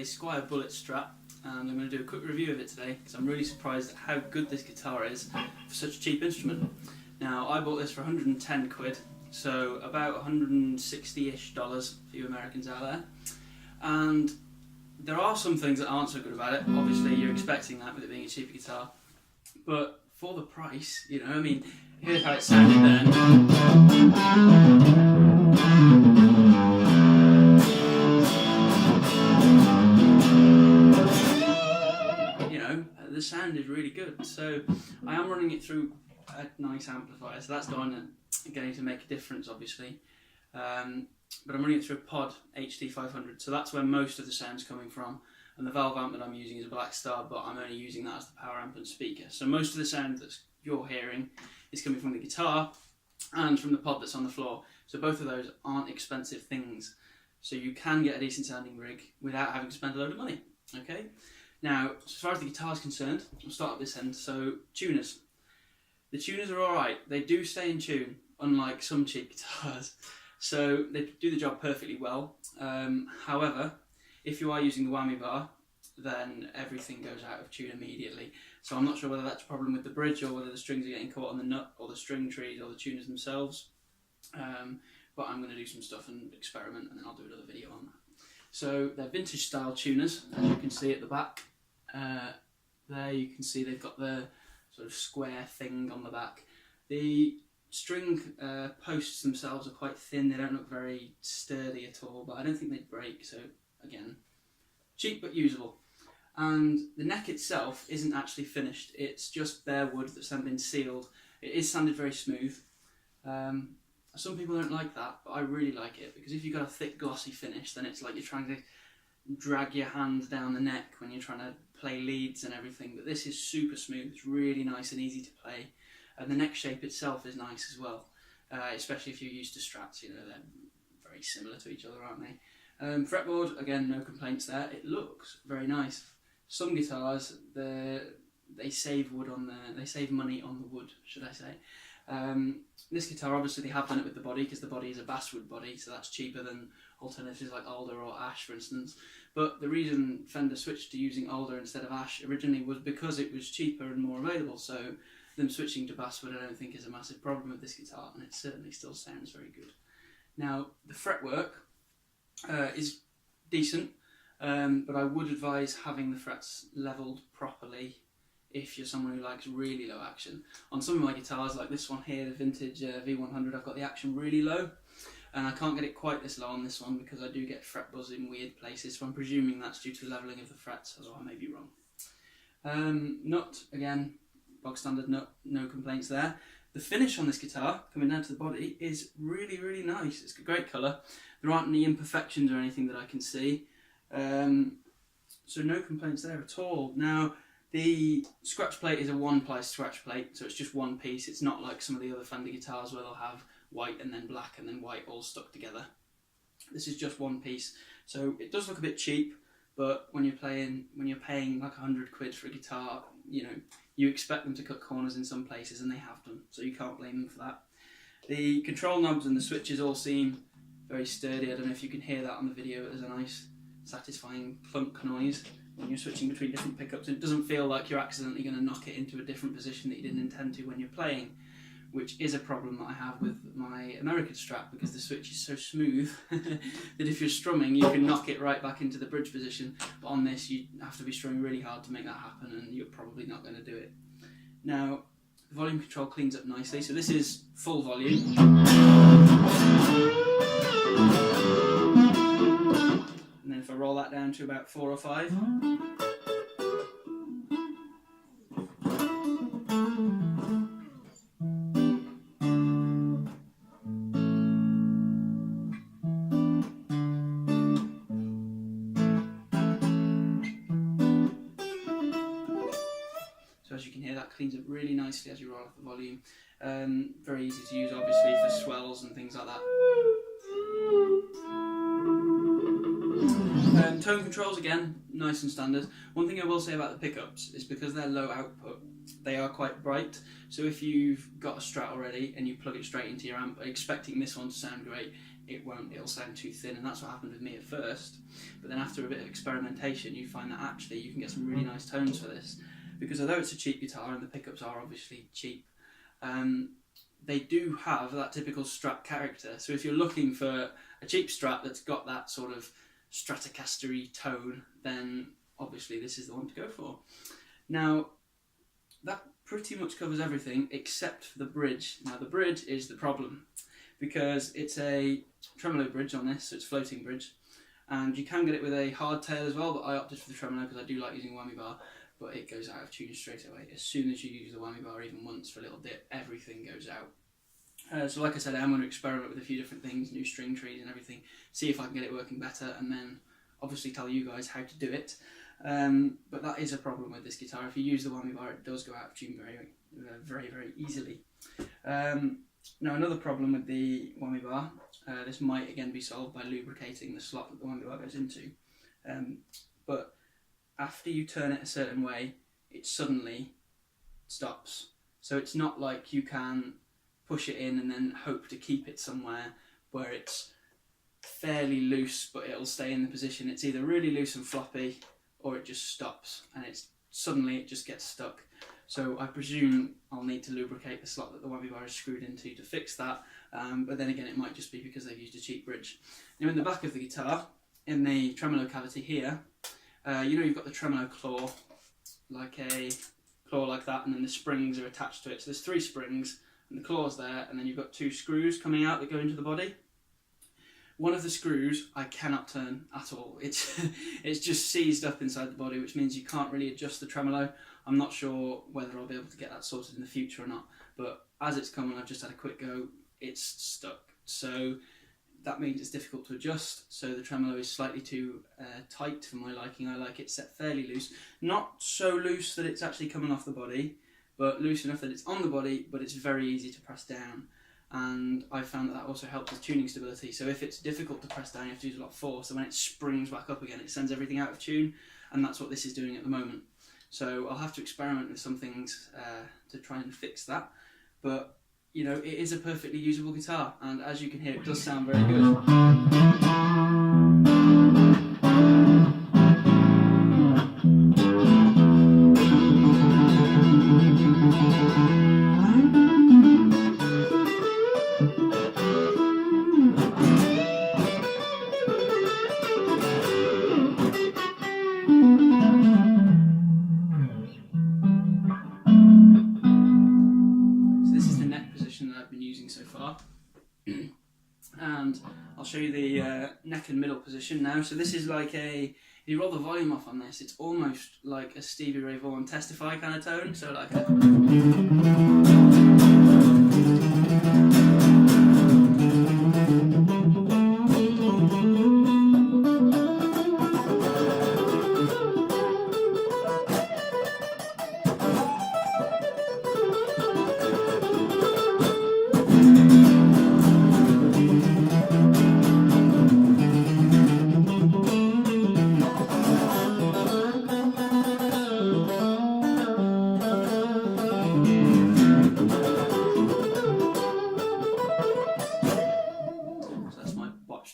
Squier Bullet Strat, and I'm going to do a quick review of it today because I'm really surprised at how good this guitar is for such a cheap instrument. Now, I bought this for 110 quid, so about $160-ish for you Americans out there. And there are some things that aren't so good about it. Obviously, you're expecting that with it being a cheaper guitar. But for the price, you know, I mean, here's how it sounded then. You know, the sound is really good. So I am running it through a nice amplifier, so that's going to make a difference, obviously. But I'm running it through a Pod HD500, so that's where most of the sound's coming from. And the valve amp that I'm using is a Black Star, but I'm only using that as the power amp and speaker. So most of the sound that you're hearing is coming from the guitar and from the pod that's on the floor. So both of those aren't expensive things. So you can get a decent sounding rig without having to spend a load of money. Okay. Now, as far as the guitar is concerned, I'll start at this end. So tuners. The tuners are alright. They do stay in tune, unlike some cheap guitars. So they do the job perfectly well. However, if you are using the whammy bar, then everything goes out of tune immediately. So I'm not sure whether that's a problem with the bridge or whether the strings are getting caught on the nut or the string trees or the tuners themselves. But I'm going to do some stuff and experiment, and then I'll do another video on that. So they're vintage style tuners, as you can see at the back. There you can see they've got the sort of square thing on the back. The string posts themselves are quite thin, they don't look very sturdy at all, but I don't think they'd break, so again, cheap but usable. And the neck itself isn't actually finished, it's just bare wood that's then been sealed. It is sanded very smooth. Some people don't like that, but I really like it, because if you've got a thick glossy finish, then it's like you're trying to drag your hand down the neck when you're trying to play leads and everything, but this is super smooth, it's really nice and easy to play. And the neck shape itself is nice as well, especially if you're used to Strats, you know, they're very similar to each other, aren't they? Fretboard, again, no complaints there. It looks very nice. Some guitars, they save wood on they save money on the wood, should I say. This guitar, obviously, they have done it with the body because the body is a basswood body, so that's cheaper than alternatives like alder or ash, for instance. But the reason Fender switched to using alder instead of ash originally was because it was cheaper and more available. So them switching to basswood, I don't think is a massive problem with this guitar, and it certainly still sounds very good. Now, the fretwork is decent, but I would advise having the frets levelled properly if you're someone who likes really low action. On some of my guitars, like this one here, the vintage V100, I've got the action really low, and I can't get it quite this low on this one because I do get fret buzz in weird places, so I'm presuming that's due to the levelling of the frets, although I may be wrong. Nut, again, bog standard nut, no complaints there. The finish on this guitar, coming down to the body, is really, really nice. It's a great colour. There aren't any imperfections or anything that I can see. So no complaints there at all. Now, the scratch plate is a one-ply scratch plate, so it's just one piece. It's not like some of the other Fender guitars where they'll have white and then black and then white all stuck together. This is just one piece. So it does look a bit cheap, but when you're paying like 100 quid for a guitar, you know, you expect them to cut corners in some places, and they have done, so you can't blame them for that. The control knobs and the switches all seem very sturdy. I don't know if you can hear that on the video, but there's a nice satisfying clunk noise when you're switching between different pickups. It doesn't feel like you're accidentally going to knock it into a different position that you didn't intend to when you're playing, which is a problem that I have with my American Strat, because the switch is so smooth that if you're strumming you can knock it right back into the bridge position, but on this you have to be strumming really hard to make that happen, and you're probably not going to do it. Now, the volume control cleans up nicely, so this is full volume. And then if I roll that down to about 4 or 5, as you can hear, that cleans up really nicely as you roll off the volume. Very easy to use, obviously, for swells and things like that. Tone controls, again, nice and standard. One thing I will say about the pickups is because they're low output, they are quite bright. So if you've got a Strat already and you plug it straight into your amp, expecting this one to sound great, it'll sound too thin, and that's what happened with me at first. But then after a bit of experimentation, you find that actually you can get some really nice tones for this, because although it's a cheap guitar and the pickups are obviously cheap, they do have that typical Strat character. So if you're looking for a cheap Strat that's got that sort of Stratocaster-y tone, then obviously this is the one to go for. Now, that pretty much covers everything except for the bridge. Now, the bridge is the problem, because it's a tremolo bridge on this, so it's floating bridge, and you can get it with a hardtail as well, but I opted for the tremolo because I do like using a whammy bar, but it goes out of tune straight away. As soon as you use the whammy bar even once for a little dip, everything goes out. So like I said, I'm going to experiment with a few different things, new string trees and everything, see if I can get it working better, and then obviously tell you guys how to do it. But that is a problem with this guitar. If you use the whammy bar, it does go out of tune very easily. Now, another problem with the whammy bar, this might again be solved by lubricating the slot that the whammy bar goes into, but after you turn it a certain way, it suddenly stops. So it's not like you can push it in and then hope to keep it somewhere where it's fairly loose but it'll stay in the position. It's either really loose and floppy, or it just stops, and suddenly it just gets stuck. So I presume I'll need to lubricate the slot that the whammy bar is screwed into to fix that, but then again it might just be because they've used a cheap bridge. Now, in the back of the guitar, in the tremolo cavity here, you know, you've got the tremolo claw, like a claw like that, and then the springs are attached to it. So there's 3 springs, and the claw's there, and then you've got 2 screws coming out that go into the body. One of the screws I cannot turn at all. It's just seized up inside the body, which means you can't really adjust the tremolo. I'm not sure whether I'll be able to get that sorted in the future or not, but as it's come and I've just had a quick go, it's stuck. So that means it's difficult to adjust, so the tremolo is slightly too tight for my liking. I like it set fairly loose. Not so loose that it's actually coming off the body, but loose enough that it's on the body, but it's very easy to press down. And I found that also helps with tuning stability. So if it's difficult to press down, you have to use a lot of force, so when it springs back up again, it sends everything out of tune, and that's what this is doing at the moment. So I'll have to experiment with some things to try and fix that. But you know, it is a perfectly usable guitar, and as you can hear, it does sound very good. So far, and I'll show you the neck and middle position now. So this is like if you roll the volume off on this, it's almost like a Stevie Ray Vaughan Testify kind of tone. So like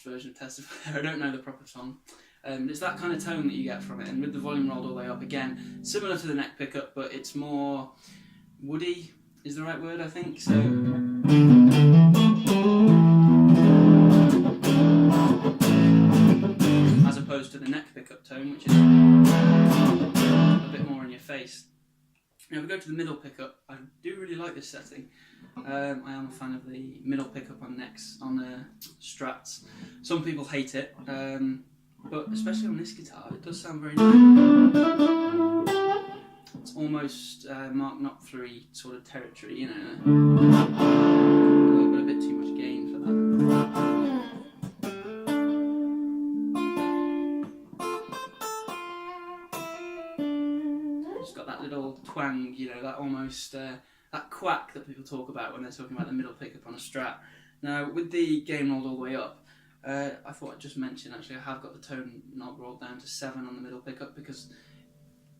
version of Testify. I don't know the proper song. It's that kind of tone that you get from it, and with the volume rolled all the way up again, similar to the neck pickup, but it's more woody is the right word, I think. So as opposed to the neck pickup tone, which is a bit more in your face. Now if we go to the middle pickup, I do really like this setting. I am a fan of the middle pickup on necks, on Strats. Some people hate it, but especially on this guitar, it does sound very nice. It's almost Mark Knopfler-y sort of territory, you know. A bit too much gain for that. It's got that little twang, you know, that almost that quack that people talk about when they're talking about the middle pickup on a Strat. Now, with the gain rolled all the way up, I thought I'd just mention, actually, I have got the tone knob rolled down to 7 on the middle pickup, because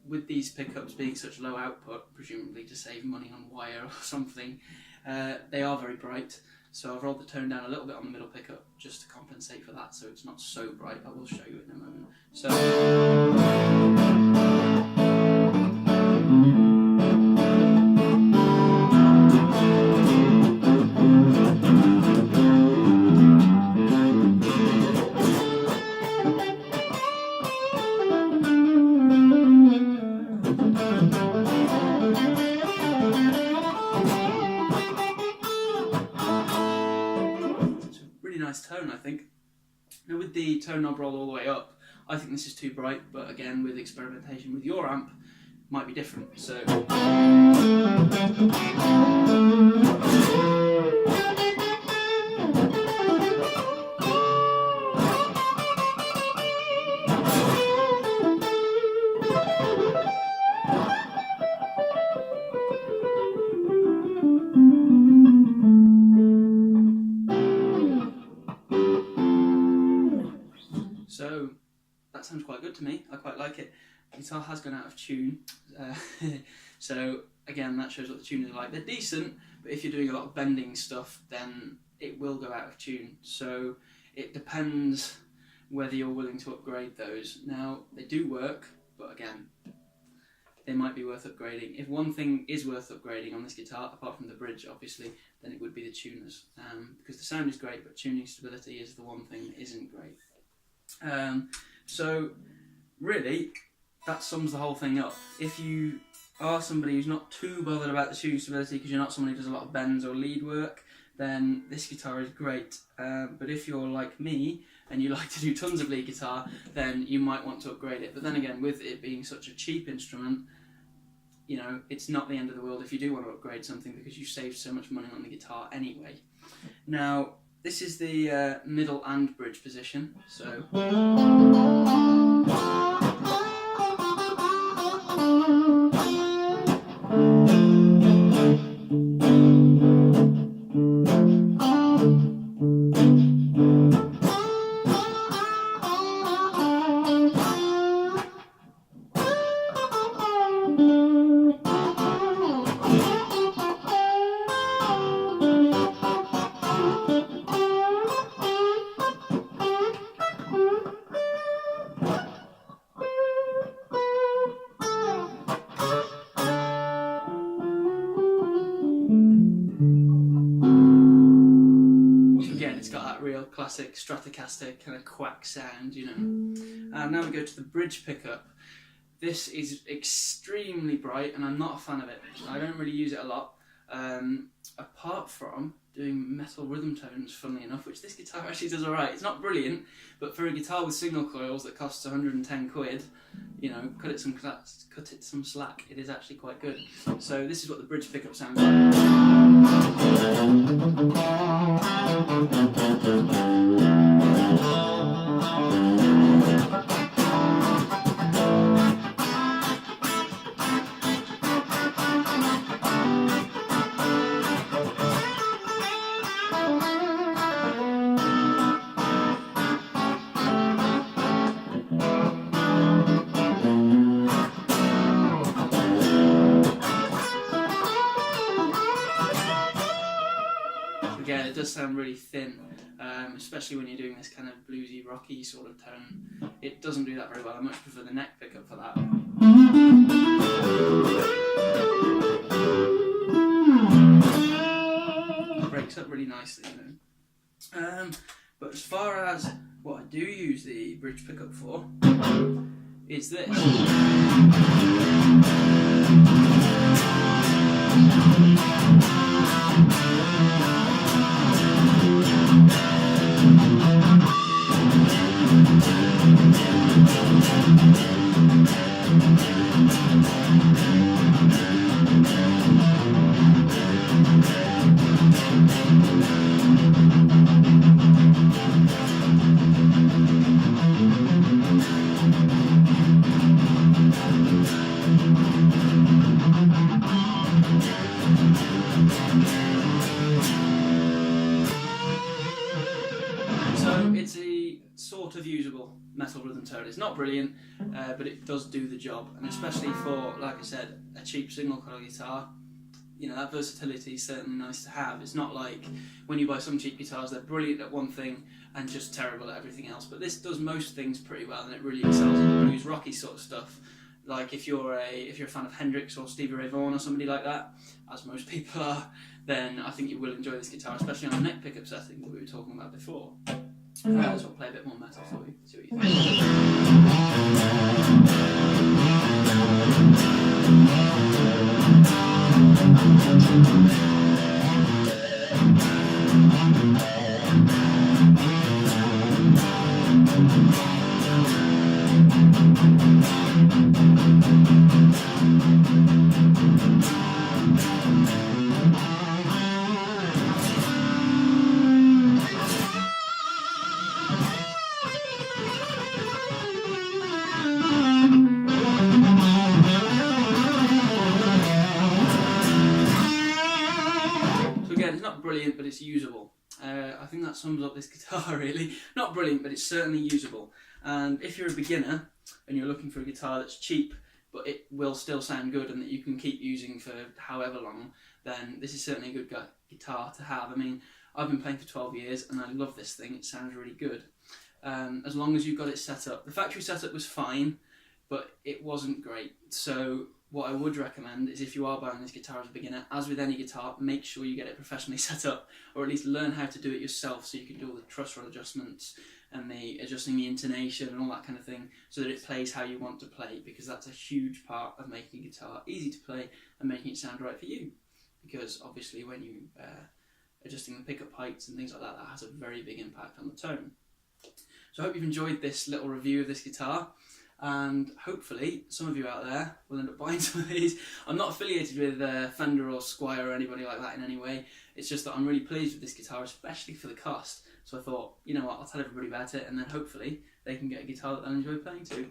with these pickups being such low output, presumably to save money on wire or something, they are very bright. So I've rolled the tone down a little bit on the middle pickup just to compensate for that, so it's not so bright. I will show you in a moment. So nice tone, I think. Now with the tone knob rolled all the way up, I think this is too bright, but again, with experimentation with your amp, might be different. So So that sounds quite good to me. I quite like it. The guitar has gone out of tune, so again that shows what the tuners are like. They're decent, but if you're doing a lot of bending stuff, then it will go out of tune. So it depends whether you're willing to upgrade those. Now they do work, but again, they might be worth upgrading. If one thing is worth upgrading on this guitar, apart from the bridge obviously, then it would be the tuners, because the sound is great, but tuning stability is the one thing that isn't great. So really that sums the whole thing up. If you are somebody who's not too bothered about the tuning stability because you're not someone who does a lot of bends or lead work, then this guitar is great. But if you're like me and you like to do tons of lead guitar, then you might want to upgrade it. But then again, with it being such a cheap instrument, you know, it's not the end of the world if you do want to upgrade something, because you saved so much money on the guitar anyway. Now this is the middle and bridge position, so real classic Stratocaster kind of quack sound, you know. Now we go to the bridge pickup. This is extremely bright and I'm not a fan of it. I don't really use it a lot, apart from doing metal rhythm tones, funnily enough, which this guitar actually does alright. It's not brilliant, but for a guitar with single coils that costs 110 quid, you know, cut it some slack. It is actually quite good. So this is what the bridge pickup sounds Again, it does sound really thin, especially when you're doing this kind of bluesy, rocky sort of tone. It doesn't do that very well. I much prefer the neck pickup for that. It breaks up really nicely, you know. But as far as what I do use the bridge pickup for, is this. So it's a sort of usable metal rhythm tone. It's not brilliant, but it does do the job, and especially for, like I said, a cheap single coil guitar, you know, that versatility is certainly nice to have. It's not like when you buy some cheap guitars, they're brilliant at one thing and just terrible at everything else. But this does most things pretty well, and it really excels in the blues rocky sort of stuff. Like if you're a fan of Hendrix or Stevie Ray Vaughan or somebody like that, as most people are, then I think you will enjoy this guitar, especially on the neck pickup setting that we were talking about before. So I'll play a bit more metal for you, see what you think. Again, it's not brilliant, but it's usable. I think that sums up this guitar really. Not brilliant, but it's certainly usable. And if you're a beginner and you're looking for a guitar that's cheap, but it will still sound good and that you can keep using for however long, then this is certainly a good guitar to have. I mean, I've been playing for 12 years and I love this thing. It sounds really good. As long as you've got it set up. The factory setup was fine, but it wasn't great. So what I would recommend is, if you are buying this guitar as a beginner, as with any guitar, make sure you get it professionally set up, or at least learn how to do it yourself, so you can do all the truss rod adjustments and adjusting the intonation and all that kind of thing, so that it plays how you want to play, because that's a huge part of making a guitar easy to play and making it sound right for you. Because obviously when you adjusting the pickup heights and things like that, that has a very big impact on the tone. So I hope you've enjoyed this little review of this guitar. And hopefully some of you out there will end up buying some of these. I'm not affiliated with Fender or Squier or anybody like that in any way. It's just that I'm really pleased with this guitar, especially for the cost. So I thought, you know what, I'll tell everybody about it, and then hopefully they can get a guitar that they'll enjoy playing too.